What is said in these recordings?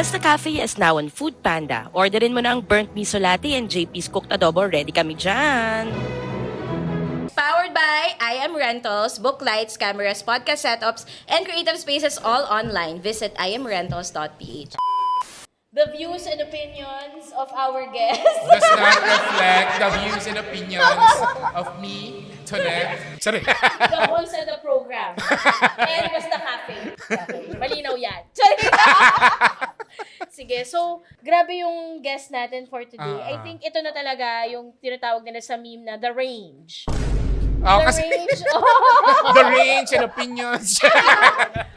Fiesta Cafe is now on Food Panda. Orderin mo na ang burnt miso latte and JP's cooked adobo. Ready kami dyan! Powered by I Am Rentals, book lights, cameras, podcast setups, and creative spaces all online. Visit imrentals.ph. The views and opinions of our guests Does not reflect the views and opinions of me, Tonette. Sorry. the host of the program and Basta Cafe. Okay, malinaw yan. Sorry. Sige, so grabe yung guest natin for today. I think ito na talaga yung tinatawag nila sa meme na the range. Oh, The kasi range. the range and opinions.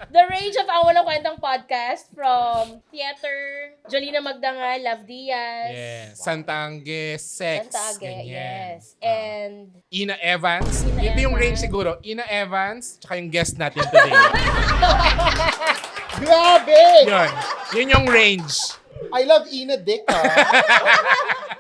The range of Ang Walang Kwentang Podcast from theater, Jolina Magdangal, Love Diaz, yes. Santangge, sex. Santa Age, ganyan. yes. And Ina Evans. Ina Ito yung Evans. range siguro. Ina Evans, tsaka yung guest natin today. Grabe! Yun yung range. I love Ina Dick,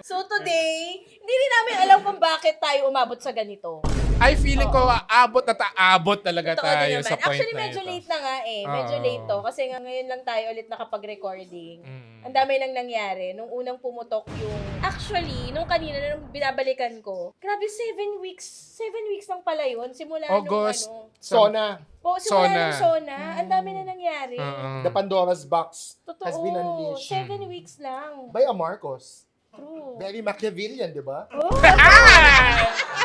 so today, hindi rin namin alam kung bakit tayo umabot sa ganito. I feeling ko aabot at aabot talaga Totoo tayo din naman. sa point Actually, na medyo ito. late na nga eh. Medyo Oo. late to. Kasi nga ngayon lang tayo ulit nakapag-recording. Mm. Ang dami nang nangyari. Nung unang pumutok yung... Actually, nung kanina, nung binabalikan ko, grabe 7 weeks. 7 weeks lang pala yun. Simula August. nung ano. Sona. Simula Sona. nung Sona. Ang dami na nangyari. The Pandora's Box Totoo. has been unleashed 7 weeks lang. by a Marcos. True. Very Machiavellian, di ba? Oh,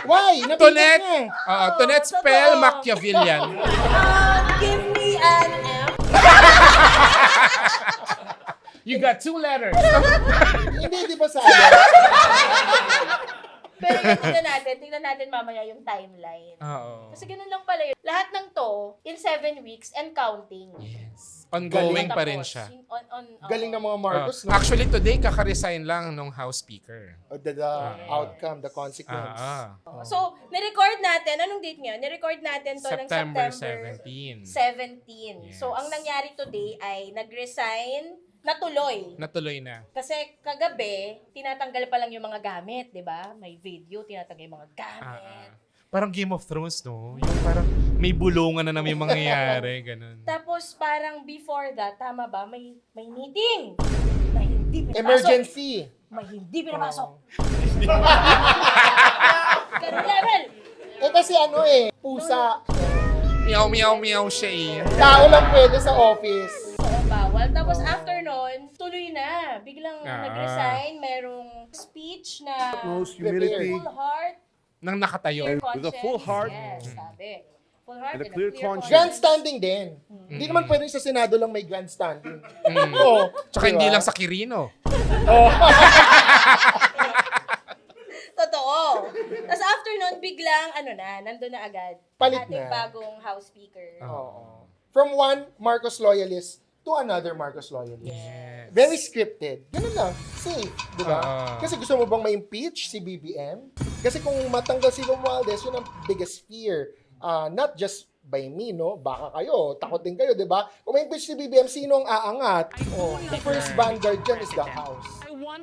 Why? Nabigat Tonette. niya. Tonette spell totoo. Machiavellian. give me an M. You got 2 letters. Hindi, di ba sa ano? Pero yun, tingnan natin mamaya yung timeline. Oo. Kasi ganun lang pala yun. Lahat ng to, in 7 weeks and counting. Yes. Ongoing pa rin Tapos, siya. Galing ng mga Marcos, no? Actually, today, kaka-resign lang nung House Speaker. The outcome, the consequence. So, nirecord natin, anong date ngayon? Nirecord natin to ng September September 17. 17. So, ang nangyari today ay nag-resign, natuloy. Natuloy na. Kasi kagabi, tinatanggal pa lang yung mga gamit, di ba? May video, tinatanggal yung mga gamit. Parang Game of Thrones, no? Yung parang may bulungan na naman yung mangyayari, ganun. Tapos parang before that, tama ba? May meeting na hindi pinapasok. Emergency. May hindi pinapasok. Ganun level. Kasi ano pusa. Meow, meow, meow siya eh. Tao lang pwede sa office. So, bawal. Tapos after nun, tuloy na. Biglang nag-resign. Merong speech na Utmost humility, full heart, Nang nakatayo. clear With a full conscience. heart. Yes, sabi. Full heart And a clear conscience. Grandstanding din. Hindi naman pwede sa Senado lang may grandstanding. Oo. Tsaka hindi Diba? lang sa Quirino. Totoo. Tapos after nun, biglang, nandun na agad. Palit ating na. bagong House Speaker. Oo. From one Marcos loyalist to another Marcos loyalist. Yes. Very scripted. Ganun lang. Safe. Di ba? Kasi gusto mo bang ma-impeach si BBM? Kasi kung matanggal si Romualdez, yun ang biggest fear. Not just by me, no? Baka kayo, takot din kayo, di ba? Kung ma-impeach si BBM, sino ang aangat? The first vanguard dyan is the House.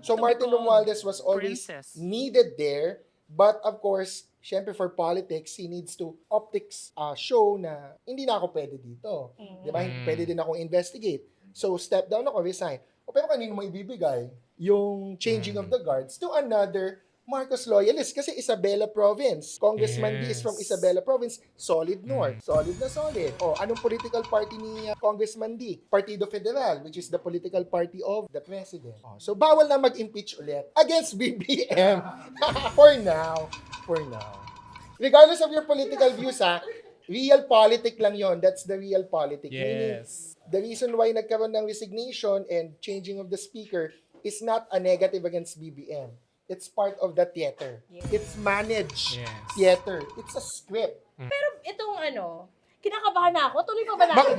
So Martin Romualdez was always needed there. But of course, syempre for politics, he needs to optics show na hindi na ako pwede dito. Di ba? Pwede din akong investigate. So step down ako, resign. Pero kanino mo ibibigay yung changing of the guards to another Marcos loyalist? Kasi Isabela Province. Congressman D is from Isabela Province. Solid North. Solid na solid. Anong political party ni Congressman D? Partido Federal, which is the political party of the President. So bawal na mag-impeach ulit against BBM. For now. Regardless of your political views, real politic lang yon. That's the real politic. Meaning, Yes. the reason why nagkaroon ng resignation and changing of the speaker is not a negative against BBM. It's part of the theater. Yes. It's managed Yes. theater. It's a script. Pero itong kinakabahan na ako. Tuloy pa ba natin?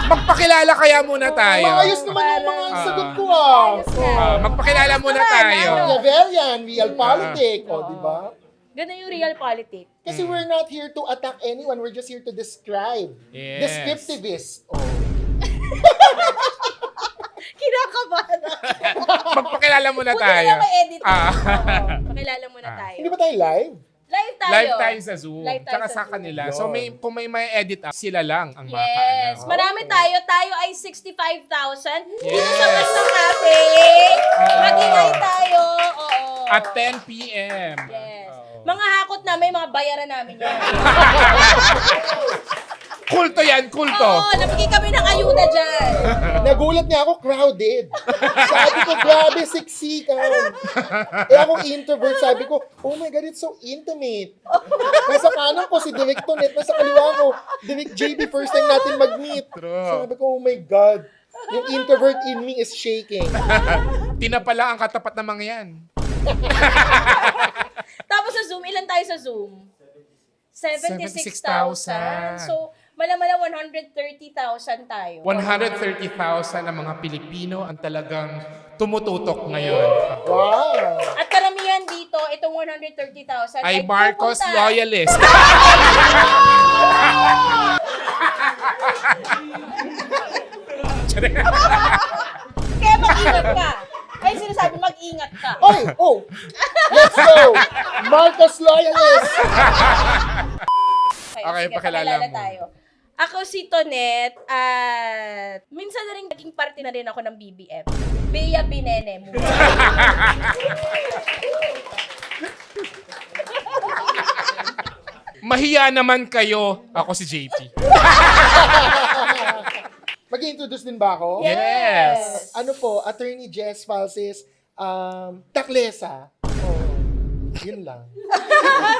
Magpakilala kaya muna tayo. Maayos naman yung mga Parang- sagot ko Ayos nga. Magpakilala muna tayo. Machiavellian, real politic. Di ba? Ganun yung real politics. Kasi we're not here to attack anyone. We're just here to describe. Yes. Descriptivist. Kinakabahan ako. Magpakilala muna Buti tayo. na lang may edit. Oo, pakilala muna tayo. Hindi ba tayo live? Live tayo. Live tayo sa Zoom. Live tayo Tsaka sa sa Zoom. kanila. Yun. So kung may edit up, sila lang ang Yes. makakaalam. Marami tayo. Tayo ay 65,000. Dito Yes. sa Basta Cafe. Mag-ingay tayo. Oo. At 10 p.m. Yes. Oo. Mga hakot na, may mga bayaran namin yan. Kulto yan, kulto. Oo, nabigay kami ng ayuda dyan. Nagulat niya ako, crowded. Sabi ko, grabe, siksikan. Eh ako introvert, sabi ko, oh my God, it's so intimate. Nasa kanan ko si Direk Tonet, nasa kaliwa ko, Direk JB, first time natin mag-meet. True. Sabi ko, oh my God, yung introvert in me is shaking. Tinapala ang katapat ng mga yan. Tapos sa Zoom, ilan tayo sa Zoom? 76,000. 76,000. So, malamala 130,000 tayo. 130,000 ang mga Pilipino ang talagang tumututok ngayon. Wow. At karamihan dito, itong 130,000 Ay Marcos pupunta. loyalist. Kaya mag-ingat ka. Ay, sinasabi, mag-ingat ka. Oy, oh, let's go. Marcos Loyalist. Okay, sige, pakilala mo. tayo. Ako si Tonet at minsan na rin naging parte na rin ako ng BBM. Bea Binene mo. Mahiya naman kayo. Ako si JP. Mag-introduce din ba ako? Yes. Ano po, Attorney Jess Falsis, Taklesa. Oh, yun lang.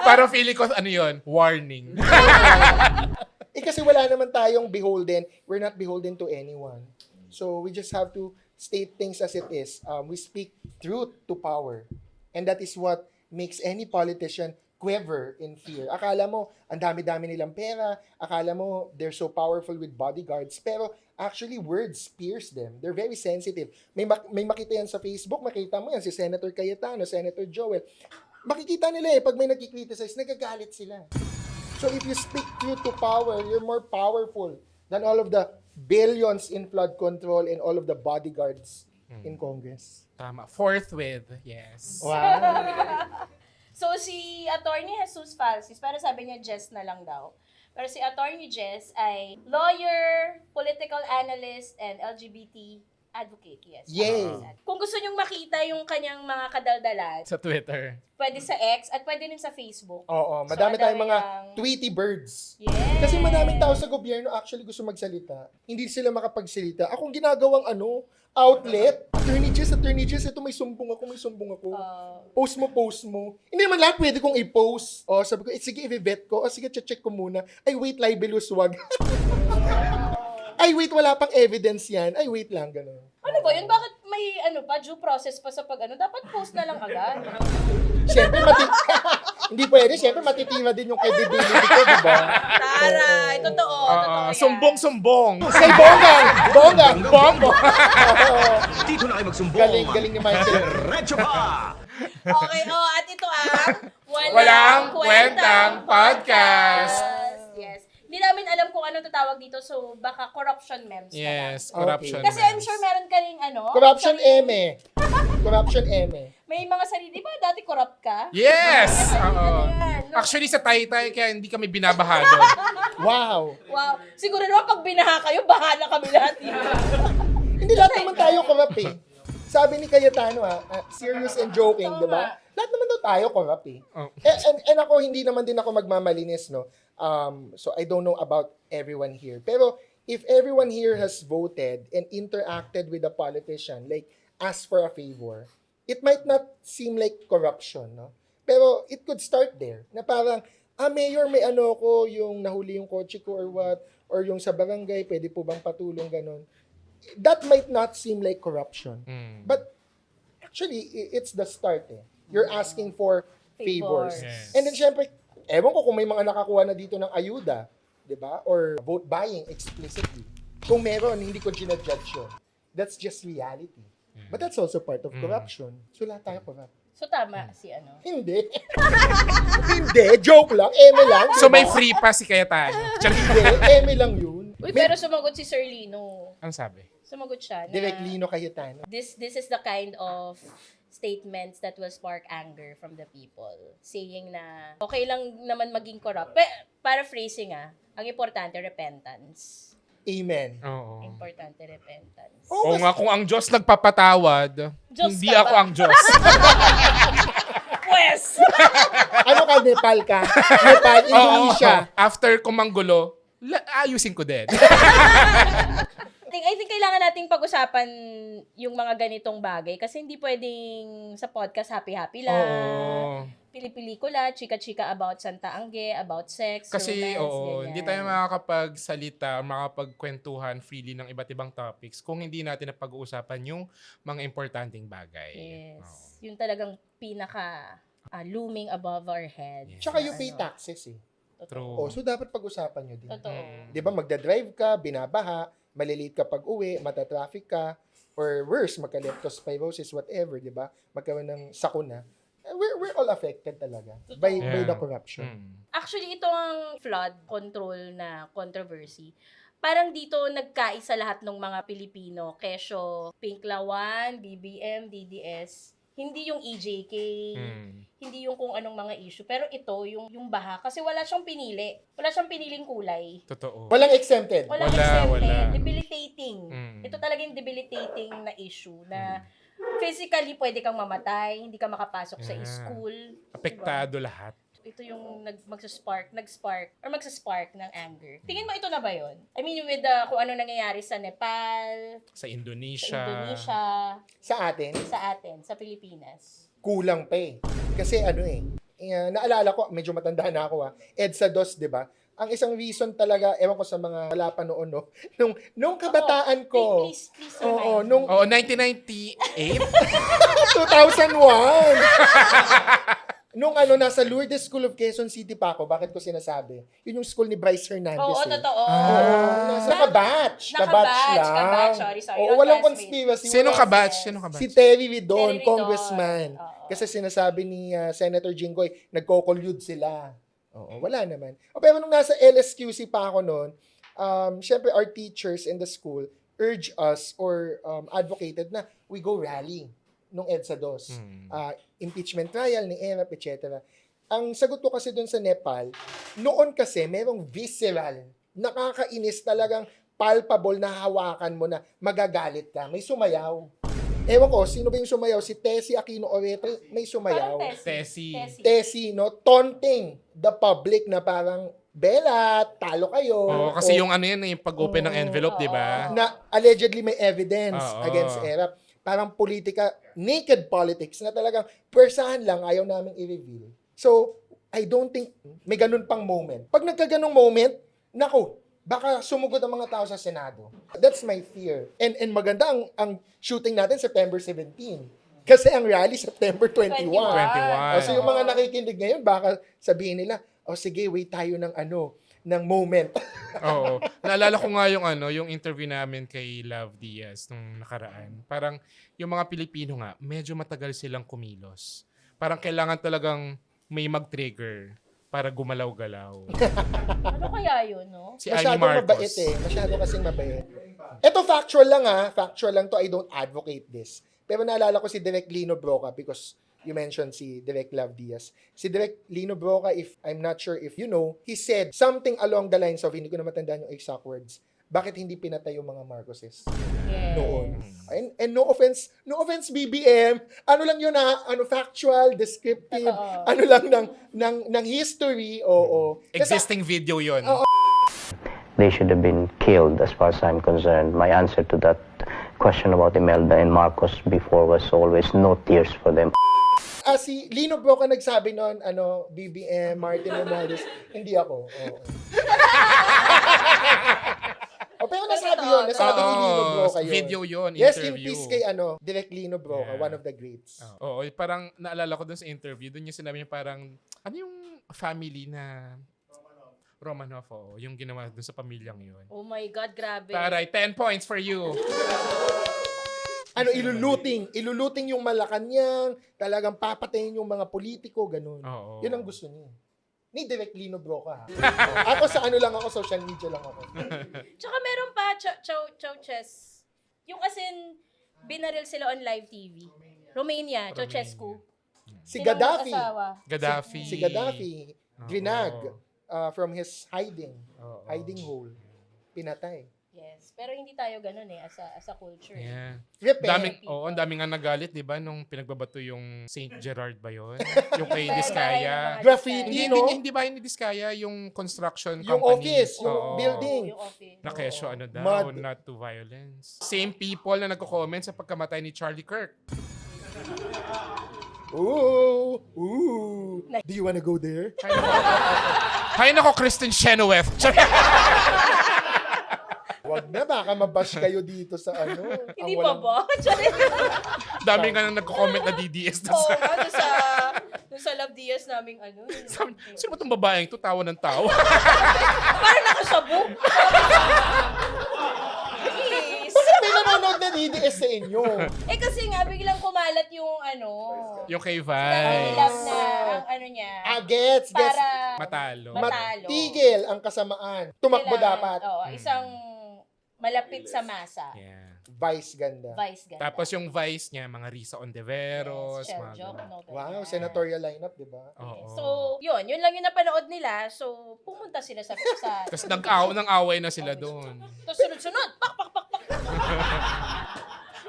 Parang feeling ko, ano yun? Warning. Eh kasi wala naman tayong beholden. We're not beholden to anyone. So we just have to state things as it is. We speak truth to power. And that is what makes any politician quiver in fear. Akala mo, ang dami-dami nilang pera. Akala mo, they're so powerful with bodyguards. Pero actually, words pierce them. They're very sensitive. May makita yan sa Facebook, makita mo yan, si Senator Cayetano, Senator Joel. Makikita nila pag may nagkikriticize, nagagalit sila. So if you speak truth to power, you're more powerful than all of the billions in flood control and all of the bodyguards in Congress. Tama. Forthwith. Yes. Wow. So, si Attorney Jesus Falsis, para sabi niya Jess na lang daw. Pero si Attorney Jess ay lawyer, political analyst, and LGBT advocate. Yes. Yay. Kung gusto niyong makita yung kanyang mga kadaldalan, Sa Twitter. pwede sa X at pwede rin sa Facebook. Oo, madami So, tayong mga ang- tweety birds. Yes. Kasi madaming tao sa gobyerno actually gusto magsalita. Hindi sila makapagsalita. Akong ginagawang outlet. Attorney Jess, ito may sumbong ako. Post mo. Hindi naman lahat pwede kong i-post. O, sabi ko, sige, i-vet ko. O, sige, check ko muna. Ay, wait, libelous, wag. Ay, wait, wala pang evidence yan. Ay, wait lang, gano'n. Ano ba yun? Bakit may due process pa sa Dapat post na lang agad. Siyempre, hindi pwede. Siyempre, matitira din yung credibility ko, di ba? Taray, totoo yan. Sumbong-sumbong. Kay Bonggang. Oo. Dito na kayo magsumbong. Galing ni Michael. Diretso pa! Okay, at ito ang Walang Kwentang Podcast. Yes. Hindi namin alam kung ano tatawag dito, so baka corruption memes na lang. Yes, corruption. Kasi I'm memes. sure meron ka rin Corruption sarili- Corruption eme. May mga sarili. Di ba dati corrupt ka? Yes! Oo. Yan, no? Actually, sa Taytay, kaya hindi kami binabahado. Wow. Wow. Siguro naman pag binaha kayo, bahala kami lahat dito. Hindi lahat naman tayo corrupt eh. Sabi ni Cayetano serious and joking, Tama. di ba? Lahat naman daw tayo corrupt eh. Oh. And ako, hindi naman din ako magmamalinis, no? So I don't know about everyone here. Pero if everyone here has voted and interacted with a politician, like asked for a favor, it might not seem like corruption, no? Pero it could start there. Na parang, mayor, may ko, yung nahuli yung kotse ko or what, or yung sa barangay, pwede po bang patulong, ganon. That might not seem like corruption. But actually, it's the start eh. You're asking for favors. Yes. And then syempre, ewan ko kung may mga nakakuha na dito ng ayuda, di ba? Or vote buying explicitly. Kung meron, hindi ko ginajudge yun. That's just reality. But that's also part of corruption. So lahat tayo corrupt. So tama si Hindi. Hindi. Joke lang. Eme lang. So diba? may free pass si Cayetano. Hindi. Eme lang yun. Uy, pero sumagot si Sir Lino. Ang sabi? Sumagot siya na Direct Lino Cayetano. this is the kind of statements that will spark anger from the people. Saying na, okay lang naman maging corrupt. Paraphrasing ang importante, repentance. Amen. Oo. Importante, repentance. Oo nga, kung ang Diyos nagpapatawad, Diyos hindi ka ako ba? ang Diyos. Pwes! Ano ka, Nepal ka? Nepal, Indonesia. Oo. After kumanggulo, ayusin ko din. I think kailangan nating pag-usapan yung mga ganitong bagay kasi hindi pwedeng sa podcast happy-happy lang. Oo. Pili-pelikula, chika-chika about Santa Angge, about sex, Kasi, romance, oo, ganyan. hindi tayo makakapagsalita, makapagkwentuhan freely ng iba't ibang topics kung hindi natin napag-uusapan yung mga importanteng bagay. Yes. Oo. Yung talagang pinaka looming above our head. Tsaka you pay taxes eh. True. Oh, so dapat pag-usapan nyo din. Totoo. Di ba, magdadrive ka, binabaha, malilate ka pag uwi, matatraffic ka, or worse, magka-leptospirosis, whatever, di ba? Magkaroon ng sakuna. We're all affected talaga by the corruption. Actually, ito ang flood control na controversy. Parang dito nagkaisa lahat ng mga Pilipino, Kesyo, Pinklawan, BBM, DDS. Hindi yung EJK, hindi yung kung anong mga issue. Pero ito, yung baha. Kasi wala siyang pinili. Wala siyang piniling kulay. Totoo. Walang exempted. Walang Wala, exempted. wala. Debilitating. Ito talaga yung debilitating na issue na physically pwede kang mamatay, hindi ka makapasok sa Yeah. school. Apektado lahat. Ito yung nag-spark ng anger. Tingin mo ito na ba yun? I mean, with kung ano nangyayari sa Nepal, Sa sa Indonesia. Indonesia, Sa atin, sa atin, sa Pilipinas. kulang pa eh. Kasi ano naalala ko, medyo matanda na ako EDSA 2, di ba? Ang isang reason talaga, ewan ko sa mga wala pa noon, no? Nung kabataan ko, Please oo, remind. nung Oo, 1998. 2001, nung nasa Lourdes School of Quezon City pa ako, bakit ko sinasabi? Yun yung school ni Bryce Hernandez. Oo, eh. totoo. Nasa kabatch. Kabatch lang. Sorry. Oo, Not walang classmate. conspiracy. Sino walang- ka batch? Sino ka batch? Si Terry Ridon, Terry Ridon. congressman. Oo. Kasi sinasabi ni Senator Jinggoy, nagko-collude sila. Oo, wala naman. Pero nung nasa LSQC pa ako noon, syempre our teachers in the school urge us or advocated na we go rally nung EDSA 2. Impeachment trial ni ERAP, etc. Ang sagot ko kasi doon sa Nepal, noon kasi merong visceral, nakakainis talagang palpable na hawakan mo na magagalit ka. May sumayaw. Ewan ko, sino ba yung sumayaw? Si Tessie Aquino Orete, may sumayaw. Parang Tessie. Tessie, no? Taunting the public na parang, Bella, talo kayo. Oo, kasi yung ano yan, yung pag-open ng envelope, di ba? Na allegedly may evidence Oo. against ERAP. Parang politika, naked politics na talagang persahan lang, ayaw namin i-reveal. So, I don't think may ganun pang moment. Pag nagkaganong moment, naku, baka sumugod ang mga tao sa Senado. That's my fear. And maganda ang shooting natin September 17. Kasi ang rally September 21. 21. So yung mga nakikinig ngayon, baka sabihin nila, sige, wait tayo ng moment. Oo. Naalala ko nga yung interview namin kay Love Diaz nung nakaraan. Parang yung mga Pilipino nga, medyo matagal silang kumilos. Parang kailangan talagang may mag-trigger para gumalaw-galaw. Ano kaya yun, no? Si Amy Masyado Marcos. mabait eh. Masyado kasing mabait. Ito factual lang Factual lang to. I don't advocate this. Pero naalala ko si Direk Lino Broca because you mentioned si Direk Love Diaz. Si Direk Lino Broca, I'm not sure if you know, he said something along the lines of, hindi ko na matandaan yung exact words, bakit hindi pinatay yung mga Marcoses Yes. noon? And no offense BBM, ano lang yun factual, descriptive, Totoo. ano lang ng history, oo. Kasi- Existing video yon. They should have been killed as far as I'm concerned. My answer to that question about Imelda and Marcos before was always no tears for them. Si Lino Broca nagsabi noon, BBM, Martin Romualdez, hindi ako. Oo. Pero nasabi yun, nasabi ni Lino Broca yun. Video yun, Yes, in interview. peace kay Direk Lino Broca, Yeah. one of the greats. Oo, parang naalala ko dun sa interview, dun yung sinabi niya parang, ano yung family na Romanov, yung ginawa dun sa pamilyang yun. Oh my God, grabe. Taray, 10 points for you. Iluluting yung Malacanang, talagang papatayin yung mga politiko, ganun. Oo. Yun ang gusto niya. Ni Direk Lino Broca. Ako sa social media lang ako. Tsaka meron pa, Chow Chess. Yung as in, binaril sila on live TV. Romania, Ceausescu. Si Sinong Gaddafi. asawa? Gaddafi. Si Gaddafi, drinag Oo. from his hiding hole. Pinatay. Yes. Pero hindi tayo ganun as a culture. Yeah. Repent. Ang daming nga nagalit, di ba, nung pinagbabato yung Saint Gerard ba yun? Yung kay Bahay Diskaya. ng mga Graffiti, Diskaya. no? Hindi ba yung Diskaya, yung construction Yung company? office, yung Oo. building. Yung office. Na kesyo ano daw, Mud. not to violence. Same people na nagko-comment sa pagkamatay ni Charlie Kirk. Ooh. Do you wanna go there? Hay nako, Kristen Chenoweth. Wag na, baka mabash kayo dito sa ano. Hindi ang pa walang- ba? Charing. Dami nga nang nagko-comment na DDS doon Oo sa... nga, doon sa Love Diaz naming ano. Sino ba itong babaeng to? Tawa ng tawa. Parang nakasabog. Please. Bakit may nanonood na DDS sa inyo? Eh kasi nga, biglang kumalat yung ano. Yung kay Love Vice. na ang ano niya. Gets. Para Matalo. Matalo. Matigil ang kasamaan. Tumakbo kailangan, dapat. Oo, isang malapit sa masa. Yeah. Vice ganda. Vice ganda. Tapos yung Vice niya, mga Risa Ontiveros. Yes, mga Joke, ganun. no, Wow, ganyan. senatorial lineup, di ba? Oo. So, yun lang yung napanood nila. So, pumunta sila sa Tapos nag-away na sila doon. Tapos sunod-sunod, pak, pak, pak, pak.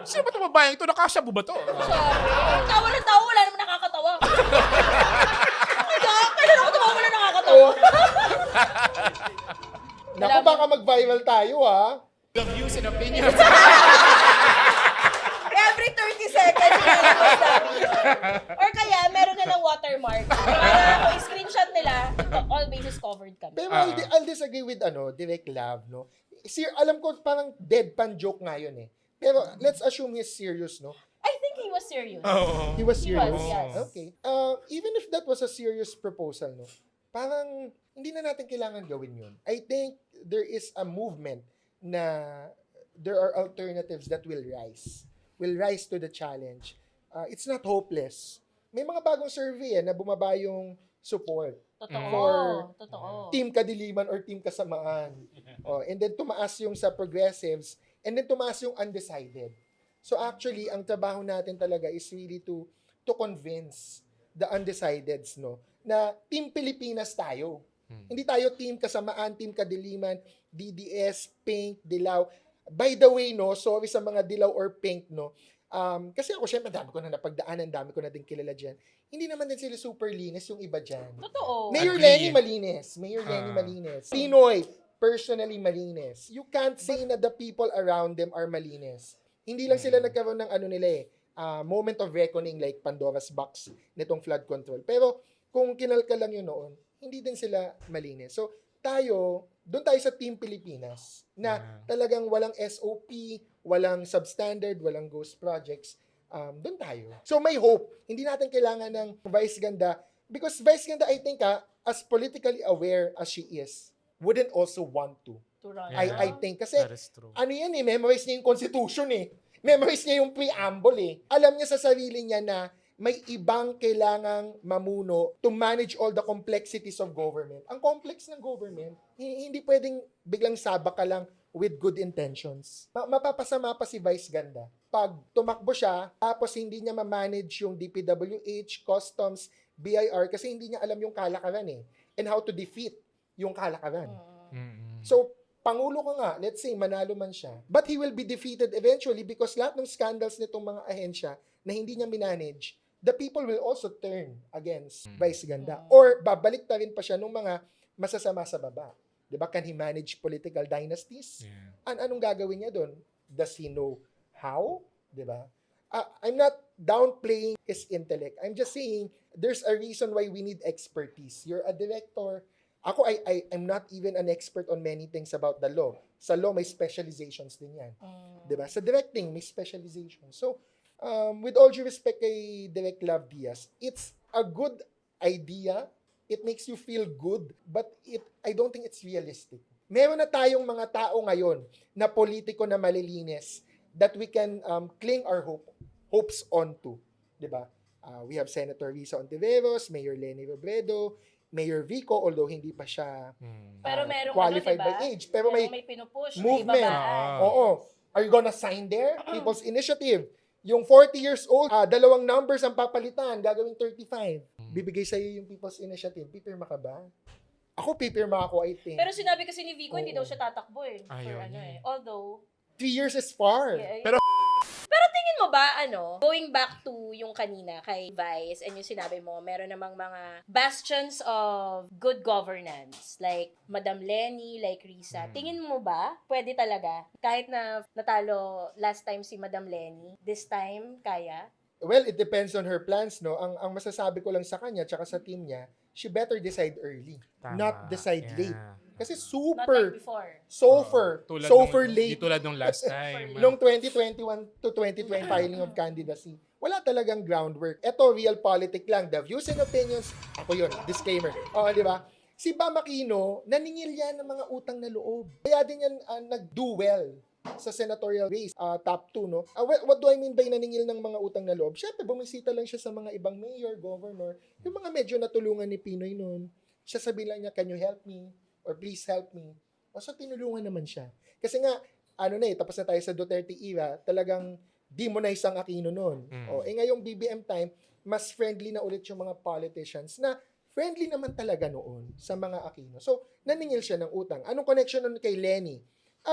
Sino ba itong babaeng to? Nakasyabu ba to? Sabi, tawa ng tawa, wala naman nakakatawa. Kailan ako tumawa, wala nakakatawa. Naku, baka mag-viral tayo, ha? The views and opinions. Every 30 seconds, ilalabas namin yun. Or kaya, meron na ng watermark. Para kung screenshot nila, all bases covered kami. Pero I'll disagree with Direct Love, no? Alam ko parang deadpan joke nga yun, eh. Pero let's assume he's serious, no? I think he was serious. Oo. He was He serious. was, yes. Okay. Even if that was a serious proposal, no? Parang hindi na natin kailangan gawin yun. I think there is a movement na there are alternatives that will rise to the challenge. It's not hopeless. May mga bagong survey na bumaba yung support. Totoo. Totoo. Team Kadiliman or Team Kasamaan. And then tumaas yung sa progressives, and then tumaas yung undecided. So actually, ang trabaho natin talaga is really to convince the undecideds, no, na Team Pilipinas tayo. Hindi tayo Team Kasamaan, Team Kadiliman, DDS, Pink, Dilaw. By the way, no, sorry sa mga Dilaw or Pink, no, kasi ako, syempre, dami ko na napagdaanan, dami ko na din kilala dyan. Hindi naman din sila super linis yung iba dyan. Totoo. Mayor Agree. Lenny malinis. Pinoy, personally malinis. You can't say na the people around them are malinis. Hindi lang sila nagkaroon ng moment of reckoning like Pandora's box nitong flood control. Pero kung kinalka lang yun noon, hindi din sila malinis. So doon tayo sa Team Pilipinas na talagang walang SOP, walang substandard, walang ghost projects. Doon tayo. So may hope. Hindi natin kailangan ng Vice Ganda because Vice Ganda, I think, as politically aware as she is, wouldn't also want to. Yeah. I think. Kasi, That is true. memorize niya yung Constitution eh. Memorize niya yung preamble eh. Alam niya sa sarili niya na may ibang kailangang mamuno to manage all the complexities of government. Ang complex ng government, hindi pwedeng biglang sabak ka lang with good intentions. Mapapasama pa si Vice Ganda. Pag tumakbo siya, tapos hindi niya ma-manage yung DPWH, Customs, BIR, kasi hindi niya alam yung kalakaran eh. And how to defeat yung kalakaran. So, Pangulo ka nga, let's say, manalo man siya. But he will be defeated eventually because lahat ng scandals nitong mga ahensya na hindi niya minanage, the people will also turn against Vice Ganda. Or babalik ta rin pa siya nung mga masasama sa baba. Diba? Can he manage political dynasties? Yeah. Anong gagawin niya doon? Does he know how? Diba? I'm not downplaying his intellect. I'm just saying there's a reason why we need expertise. You're a director. Ako, I'm not even an expert on many things about the law. Sa law, may specializations din yan. Diba? Sa directing, may specialization. So, with all due respect kay Direct Love Diaz, it's a good idea. It makes you feel good, but I don't think it's realistic. Meron na tayong mga tao ngayon na politiko na malilinis that we can cling our hopes onto. Diba? We have Senator Risa Ontiveros, Mayor Lenny Robredo, Mayor Vico, although hindi pa siya Pero merong qualified diba? by age. Pero may pinupush, movement. may ibabaan. Oo. Are you gonna sign there? People's Initiative. Yung 40 years old, dalawang numbers ang papalitan, gagawing 35. Bibigay sa'yo yung People's Initiative. Pipirma ka ba? Ako, pipirma ako, I think. Pero sinabi kasi ni Vico, hindi Oo. daw siya tatakbo eh. Ayaw For ano niya eh. Although, 3 years is far. yeah, Pero- tingin mo ba, going back to yung kanina kay Vice and yung sinabi mo, meron namang mga bastions of good governance, like Madam Lenny, like Risa. Tingin mo ba, pwede talaga, kahit na natalo last time si Madam Lenny, this time, kaya? Well, it depends on her plans, no? Ang masasabi ko lang sa kanya, tsaka sa team niya, she better decide early, Tama. not decide Yeah. late. Kasi Not like super, before. Tulad late. Di tulad nung last time. Noong 2021 to 2020 filing of candidacy, wala talagang groundwork. Ito, real politic lang. The views and opinions, ako yun, disclaimer. Di ba? Si Bam Aquino, naningil yan ng mga utang na loob. Kaya din yan nag-do well sa senatorial race, top 2, no? What do I mean by naningil ng mga utang na loob? Siyempre, bumisita lang siya sa mga ibang mayor, governor, yung mga medyo natulungan ni Pinoy noon. Siya sabihin lang niya, can you help me? Or please help me. O so, tinulungan naman siya. Kasi nga, tapos na tayo sa Duterte era, talagang demonize ang Aquino noon. Ngayong BBM time, mas friendly na ulit yung mga politicians na friendly naman talaga noon sa mga Aquino. So, naningil siya ng utang. Anong connection nun kay Lenny?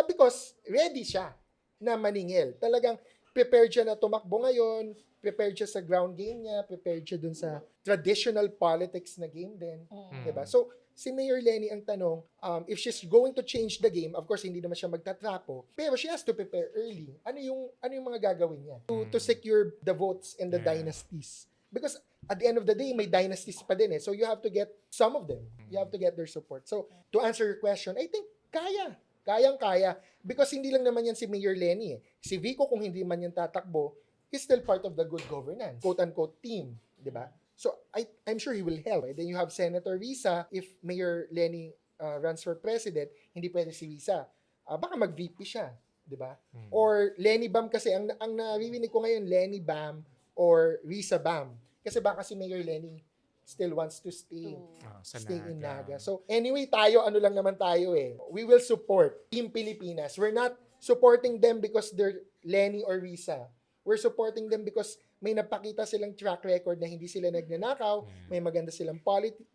Because ready siya na maningil. Talagang prepared siya na tumakbo ngayon, prepared siya sa ground game niya, prepared siya dun sa traditional politics na game din. Diba? So, si Mayor Lenny ang tanong, if she's going to change the game, of course, hindi naman siya magtatrapo, pero she has to prepare early. Ano yung mga gagawin niya to secure the votes and the dynasties? Because at the end of the day, may dynasties pa din eh. So you have to get some of them. You have to get their support. So to answer your question, I think kaya. Kayang-kaya. Because hindi lang naman yan si Mayor Lenny eh. Si Vico, kung hindi man yan tatakbo, he's still part of the good governance, quote-unquote team. Diba? So, I'm sure he will help. And then you have Senator Risa. If Mayor Lenny runs for president, hindi pwede si Risa. Baka mag-VP siya. Diba? Or Lenny Bam kasi. Ang naririnig ko ngayon, Lenny Bam or Risa Bam. Kasi baka si Mayor Lenny still wants to stay in Naga. So, anyway, ano lang naman tayo eh. We will support Team Pilipinas. We're not supporting them because they're Lenny or Risa. We're supporting them because may napakita silang track record na hindi sila nagnanakaw, may maganda silang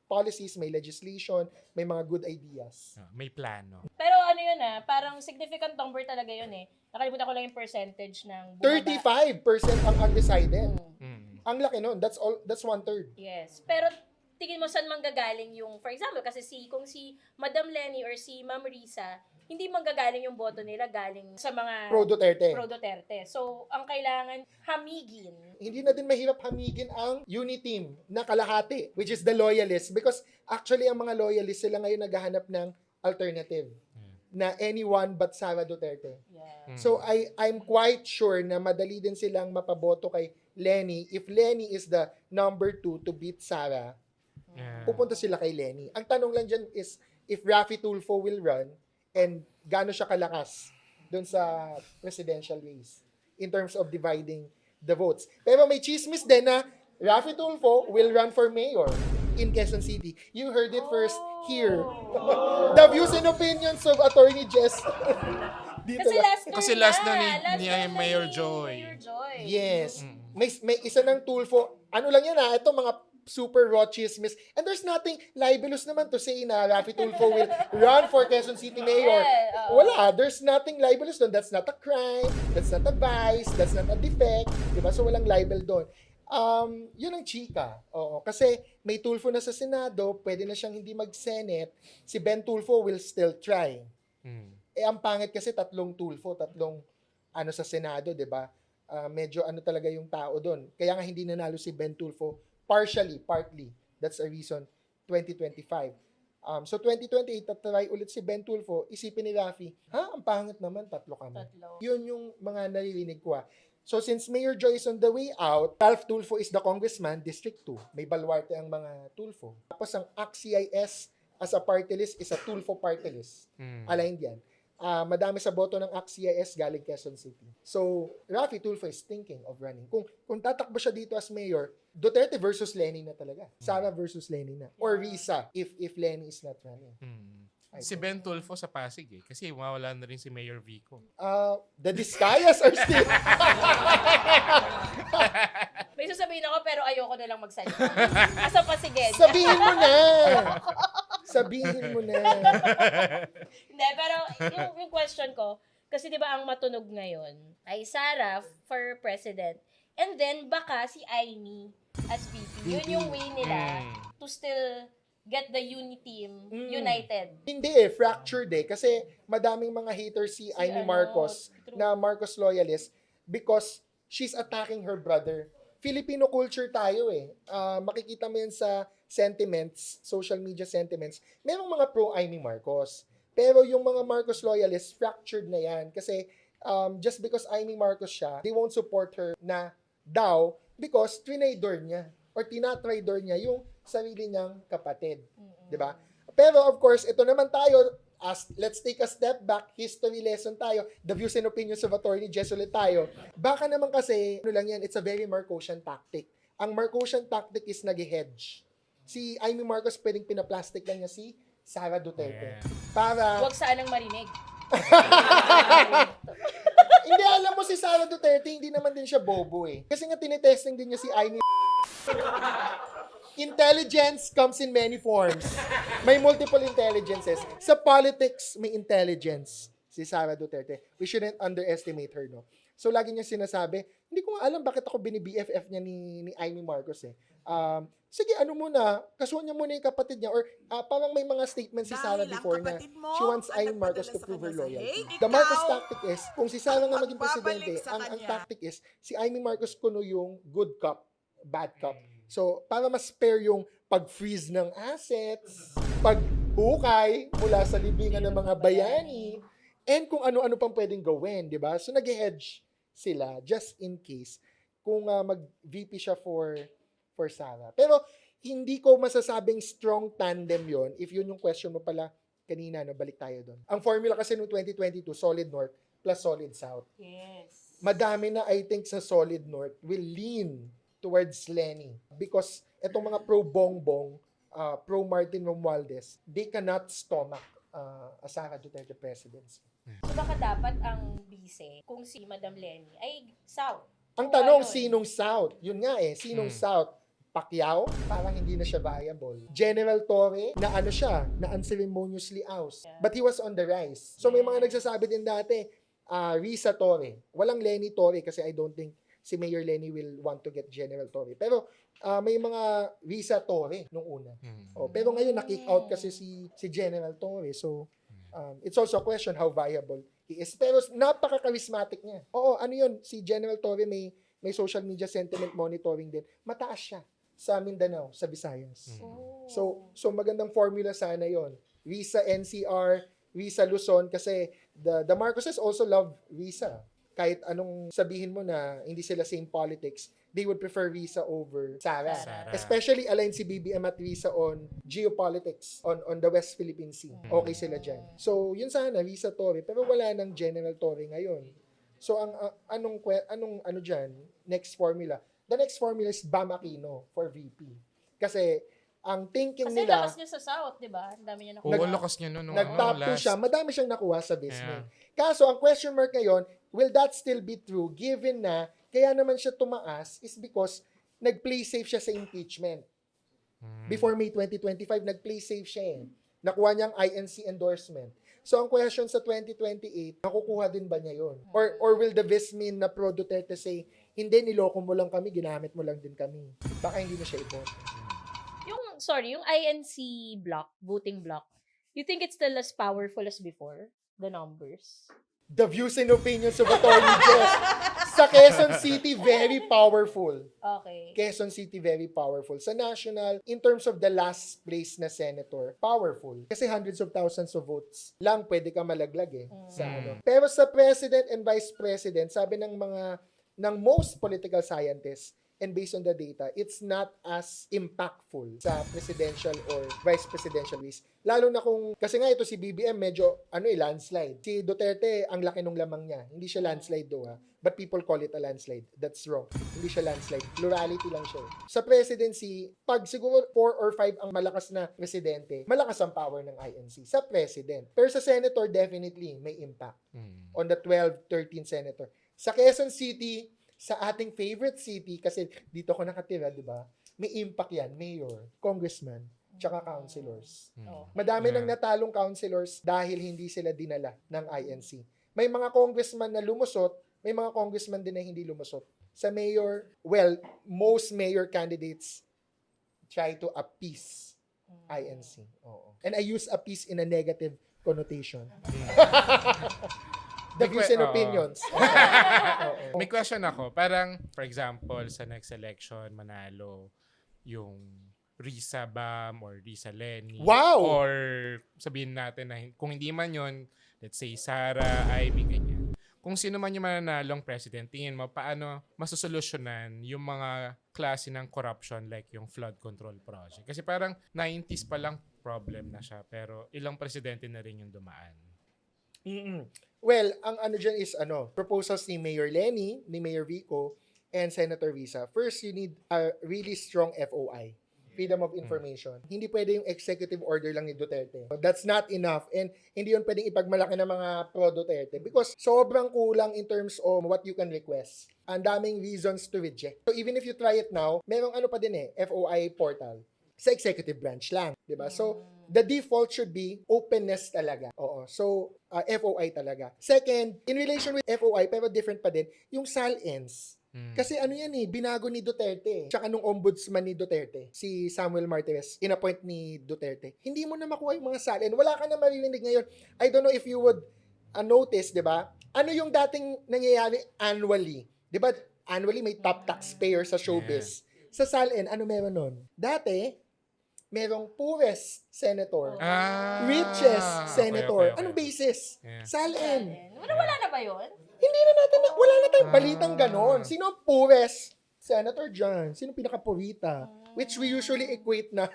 policies, may legislation, may mga good ideas. May plano. Pero yun parang significant number talaga yun eh. Nakalimutan ko lang yung percentage ng 35% ang undecided. Ang laki nun. That's 1/3. Yes. Pero tingin mo saan manggagaling yung, for example, kasi kung si Madam Lenny or si Ma'am Risa, hindi manggagaling yung boto nila galing sa mga Pro-Duterte. pro-Duterte. So, ang kailangan hamigin. Hindi na din mahirap hamigin ang uniteam na kalahati, which is the loyalists. Because actually, ang mga loyalists, sila ngayon naghahanap ng alternative na anyone but Sara Duterte. Yeah. So, I'm quite sure na madali din silang mapaboto kay Lenny. If Lenny is the number 2 to beat Sara, pupunta sila kay Lenny. Ang tanong lang dyan is, if Raffy Tulfo will run, and gaano siya kalakas doon sa presidential race in terms of dividing the votes. Pero may chismis din na Raffy Tulfo will run for mayor in Quezon City. You heard it first here. The views and opinions of Attorney Jess. Dito lang. Kasi last na ni Mayor Joy. Mayor Joy. Yes. May isa ng Tulfo. Ano lang yan ito mga super raw chismis. And there's nothing libelous naman to say na Raffy Tulfo will run for Quezon City Mayor. Wala. There's nothing libelous doon. That's not a crime. That's not a vice. That's not a defect. Diba? So, walang libel doon. Yun ang chika. Oo. Kasi may Tulfo na sa Senado, pwede na siyang hindi mag-Senate. Si Ben Tulfo will still try. Ang pangit kasi tatlong Tulfo, sa Senado, diba? Medyo talaga yung tao doon. Kaya nga hindi nanalo si Ben Tulfo partly. That's a reason, 2025. So 2028, tatry ulit si Ben Tulfo, isipin ni Raffy, ang pangit naman, tatlo kami. Yun yung mga naririnig ko. So since Mayor Joy is on the way out, Ralph Tulfo is the congressman, District 2. May baluarte ang mga Tulfo. Tapos ang ACT-CIS as a party list is a Tulfo party list. Aligned yan. Madami sa boto ng ACT-CIS galing Quezon City. So, Raffy Tulfo is thinking of running. Kung tatakbo siya dito as mayor, Duterte versus Lenny na talaga. Sara versus Lenny na. Or Risa, if Lenny is not running. Si Ben Tulfo sa Pasig kasi mawala na rin si Mayor Vico. The Discayas are still... May sasabihin ako pero ayoko na lang magsalita. Asa pa sige. Sabihin mo na! Sabihin mo na. Hindi, pero yung question ko, kasi di ba ang matunog ngayon ay Sara for president. And then baka si Aimee as VP. Yun yung way nila to still get the team united. Hindi fractured kasi madaming mga haters si Amy Marcos na Marcos loyalist because she's attacking her brother. Filipino culture tayo makikita mo yan sa sentiments, social media sentiments. Merong mga pro-Amy Marcos. Pero yung mga Marcos loyalists, fractured na yan. Kasi just because Amy Marcos siya, they won't support her na daw because trinador niya or tinatrador niya yung sarili niyang kapatid. Diba? Pero of course, ito naman tayo, let's take a step back, history lesson tayo, the views and opinions of Attorney Jess ulit tayo. Baka naman kasi, it's a very Marcosian tactic. Ang Marcosian tactic is nag-hedge. Si Amy Marcos pwedeng pinaplastic lang niya si Sara Duterte. Para... Huwag sanang marinig. Hindi, alam mo si Sara Duterte, hindi naman din siya bobo Kasi nga tinetesting din niya si Amy. Intelligence comes in many forms. May multiple intelligences. Sa politics, may intelligence si Sara Duterte. We shouldn't underestimate her, no? So, lagi niya sinasabi, hindi ko nga alam bakit ako bini-BFF niya ni Amy Marcos sige, kasuhan niya muna yung kapatid niya or parang may mga statements si Sara before na she wants Amy Marcos to prove her loyalty. The Marcos tactic is, kung si Sara nga maging presidente, ang tactic is, si Amy Marcos kuno yung good cop, bad cop. So, para mas spare yung pag-freeze ng assets, pag-hukay mula sa libingan ng mga bayani, and kung ano-ano pang pwedeng gawin, di ba? So, nag-hedge sila just in case kung mag-VP siya for Sara. Pero, hindi ko masasabing strong tandem yon if yun yung question mo pala kanina, balik tayo doon. Ang formula kasi noong 2022, Solid North plus Solid South. Yes. Madami na, I think, sa Solid North will lean towards Lenny because itong mga pro-Bongbong, pro-Martin Romualdez, they cannot stomach a Sara Duterte presidency. So baka dapat ang bise, kung si Madam Lenny, ay South. Ang tanong, sinong South? Yun nga sinong South? Pacquiao, parang hindi na siya viable. General Torre, na unceremoniously oust. But he was on the rise. So may mga nagsasabi din dati, Risa Torre. Walang Lenny Torre kasi I don't think si Mayor Lenny will want to get General Torre. Pero may mga Risa Torre nung una. Pero ngayon na-kick out kasi si General Torre. So it's also a question how viable he is. Pero napaka-charismatic niya. Ano yun? Si General Torre may social media sentiment monitoring din. Mataas siya sa Mindanao, sa Visayas. So magandang formula sana yon. Risa NCR, Risa Luzon, kasi the Marcoses also love Risa. Kahit anong sabihin mo na hindi sila same politics, they would prefer Risa over Sara. Especially aligned si BBM at Risa on geopolitics on the West Philippine Sea. Okay sila dyan. So yun sana, Risa Torre, pero wala nang General Torre ngayon. So anong dyan? Next formula. The next formula is Bam Aquino for VP. Kasi ang thinking Kasi nila, lakas niya sa South, di ba? Ang dami niya Lakas niya nung nag-top 2 last. siya, madami siyang nakuha sa Visme. Kaso, ang question mark ngayon, will that still be true given na kaya naman siya tumaas is because nag-play safe siya sa impeachment. Before May 2025, nag-play safe siya Nakuha niyang INC endorsement. So, ang question sa 2028, nakukuha din ba niya yun? Or will the Vismin na pro Duterte say, hindi, niloko mo lang kami, ginamit mo lang din kami. Baka hindi na siya iboto. Yung INC block, voting block, you think it's still as powerful as before? The numbers? The views and opinions of Attorney Jess. Sa Quezon City, very powerful. Okay. Quezon City, very powerful. Sa national, in terms of the last place na senator, powerful. Kasi hundreds of thousands of votes lang pwede ka malaglag sa Pero sa president and vice president, sabi ng most political scientists, and based on the data, it's not as impactful sa presidential or vice presidential race. Lalo na kung, kasi nga ito si BBM medyo, landslide. Si Duterte, ang laki nung lamang niya. Hindi siya landslide do ha. But people call it a landslide. That's wrong. Hindi siya landslide. Plurality lang siya. Sa presidency, pag siguro 4 or 5 ang malakas na presidente, malakas ang power ng INC sa president. Pero sa senator, definitely may impact on the 12, 13 senator. Sa Quezon City, sa ating favorite city, kasi dito ko nakatira, di ba? May impact yan. Mayor, congressman, tsaka councilors. Madami nang natalong councilors dahil hindi sila dinala ng INC. May mga congressman na lumusot, may mga congressman din na hindi lumusot. Sa mayor, well, most mayor candidates try to appease INC. Oo. And I use appease in a negative connotation. The views and opinions. Oo. May question ako. Parang, for example, sa next election, manalo yung Risa Bam or Risa Lenny. Wow! Or sabihin natin na kung hindi man yun, let's say Sara, Ivy, ganyan. Kung sino man yung mananalong president, tingin mo, paano masusolusyonan yung mga klase ng corruption like yung flood control project? Kasi parang 90s pa lang problem na siya, pero ilang presidente na rin yung dumaan. Well, ang dyan is proposals ni Mayor Lenny, ni Mayor Vico, and Senator Risa. First, you need a really strong FOI. Freedom of Information. Hindi pwede yung executive order lang ni Duterte. That's not enough. And hindi yun pwedeng ipagmalaki ng mga pro-Duterte because sobrang kulang in terms of what you can request. Ang daming reasons to reject. So even if you try it now, merong pa din FOI portal. Sa executive branch lang. Diba? So, the default should be openness talaga. Oo. So, FOI talaga. Second, in relation with FOI, pero different pa din, yung SALENS. Kasi binago ni Duterte. Tsaka nung ombudsman ni Duterte, si Samuel Martirez, in-appoint ni Duterte. Hindi mo na makuha yung mga SALN. Wala ka na maririnig ngayon. I don't know if you would notice, di ba? Ano yung dating nangyayari annually? Di ba? Annually may top taxpayer sa showbiz. Sa SALN, ano meron nun? Dati, merong poorest senator. Richest senator. Okay. Anong basis? Yeah. SALN. Wala na ba yun? Hindi na natin, wala na tayong balitang ganon. Sino ang poorest senator dyan? Sino pinaka-purita? Which we usually equate na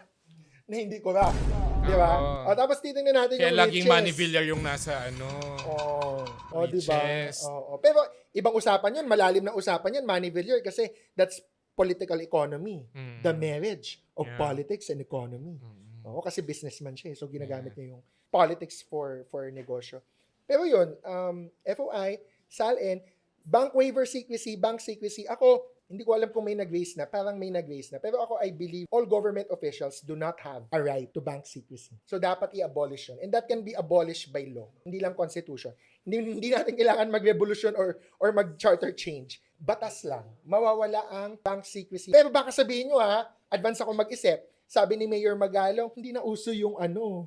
hindi corrupt. Di ba? O, tapos titingnan natin Kaya yung laging riches. Manny Villar yung nasa Di ba? riches. Pero ibang usapan yun, malalim na usapan yun, Manny Villar, kasi that's political economy. The marriage of politics and economy. Oo, kasi businessman siya. So, ginagamit niya yung politics for negosyo. Pero yun, FOI, SALN, bank waiver secrecy, bank secrecy. Ako, hindi ko alam kung may nag-raise na. Parang may nag-raise na. Pero ako, I believe all government officials do not have a right to bank secrecy. So, dapat i-abolish yun. And that can be abolished by law. Hindi lang constitution. Hindi natin kailangan mag-revolution or mag-charter change. Batas lang. Mawawala ang bank secrecy. Pero baka sabihin nyo advance ako mag-isip. Sabi ni Mayor Magalong, hindi na uso yung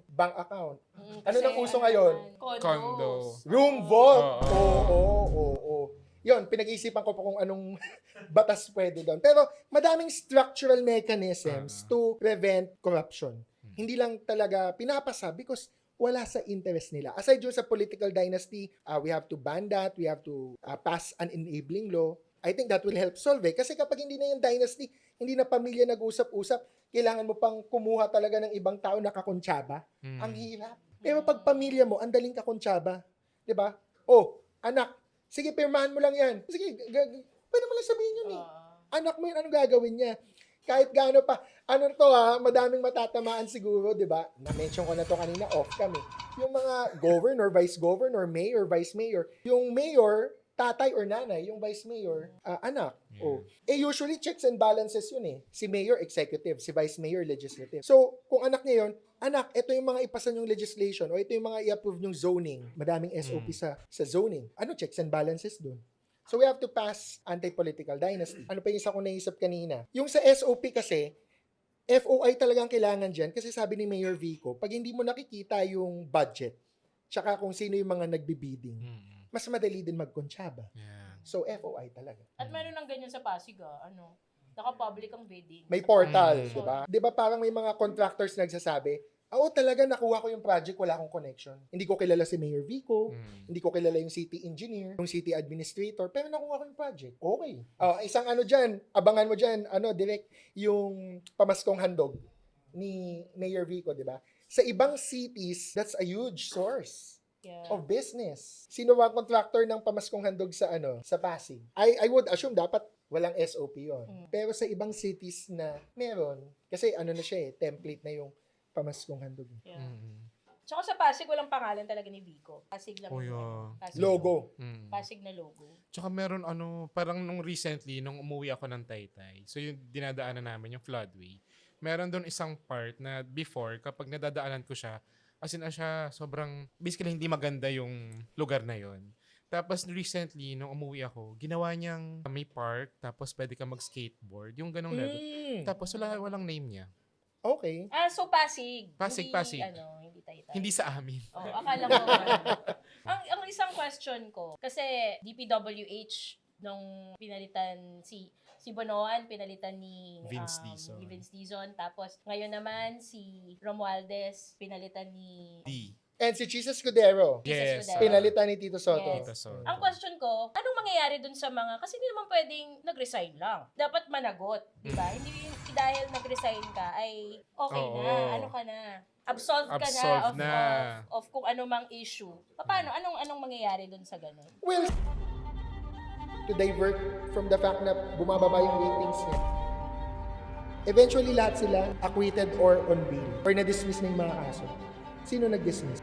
bank account. Ano nang uso ngayon? Condo. Room vault. Oo. Yun, pinag-iisipan ko pa kung anong batas pwede doon. Pero madaming structural mechanisms to prevent corruption. Hindi lang talaga pinapasa because wala sa interest nila. Aside yun sa political dynasty, we have to ban that, we have to pass an enabling law. I think that will help solve it. Kasi kapag hindi na yung dynasty, hindi na pamilya nag-usap-usap, kailangan mo pang kumuha talaga ng ibang tao na kakontsaba. Ang hirap. Pero pag pamilya mo, ang daling kakontsaba. Diba? Oh, anak, sige, pirmahan mo lang yan. Sige, pwede mo lang sabihin yun Anak mo yun, anong gagawin niya? Kahit gaano pa. Madaming matatamaan siguro, di ba? Na-mention ko na to kanina, off kami. Yung mga governor, vice governor, mayor, vice mayor. Yung mayor, tatay or nanay, yung vice mayor, anak. Usually checks and balances yun Si mayor, executive. Si vice mayor, legislative. So, kung anak niya yun, anak, ito yung mga ipasan yung legislation o ito yung mga i-approve yung zoning. Madaming SOP sa zoning. Ano checks and balances dun? So, we have to pass anti-political dynasty. Ano pa yung isa kong naisip kanina? Yung sa SOP kasi, FOI talagang kailangan dyan kasi sabi ni Mayor Vico, pag hindi mo nakikita yung budget, tsaka kung sino yung mga nagbibidding, mas madali din magkontsaba. So, FOI talaga. At meron ng ganyan sa Pasig, naka-public ang bidding. May portal, di ba? Di ba parang may mga contractors nagsasabi, Oo, talaga nakuha ko yung project, wala akong connection. Hindi ko kilala si Mayor Vico, hindi ko kilala yung city engineer, yung city administrator, pero nakuha ko yung project. Okay. Isang ano dyan, abangan mo dyan, direct yung pamaskong handog ni Mayor Vico, di ba? Sa ibang cities, that's a huge source of business. Sino ba ang contractor ng pamaskong handog sa sa Pasig? I would assume dapat walang SOP yon. Pero sa ibang cities na meron, kasi na siya template na yung pamaskong handog. Yeah. Tsaka sa Pasig, walang pangalan talaga ni Vico. Pasig lang. Pasig Logo. Pasig na logo. Tsaka meron parang nung recently, nung umuwi ako ng Taytay, so yung dinadaanan namin, yung floodway, meron doon isang part na before, kapag nadadaanan ko siya, as in siya, sobrang, basically hindi maganda yung lugar na yon. Tapos recently, nung umuwi ako, ginawa niyang may park, tapos pwede ka mag-skateboard, yung ganong level. Tapos walang name niya. Okay. So Pasig. Pasig. Hindi Taytay. Hindi sa amin. Akala ko. ang isang question ko, kasi DPWH, nung pinalitan si Bonoan, pinalitan ni Vince Dizon. Ni Vince Dizon. Tapos ngayon naman si Romualdez, pinalitan ni D. And si Jesus Escudero, Yes. Escudero. pinalitan ni Tito Soto. Yes. Tito Soto. Ang question ko, anong mangyayari dun sa mga, kasi hindi naman pwedeng nag-resign lang. Dapat managot, di ba? Hindi dahil nag-resign ka ay okay Oo. na, ano ka na. Absolved ka Absolved na, na. of kung ano mang issue. Paano? Anong mangyayari dun sa ganun? Well, to divert from the fact na bumababa yung ratings niya. Eventually, lahat sila acquitted or on bail or na-dismiss na yung mga kaso. Sino nag-dismiss?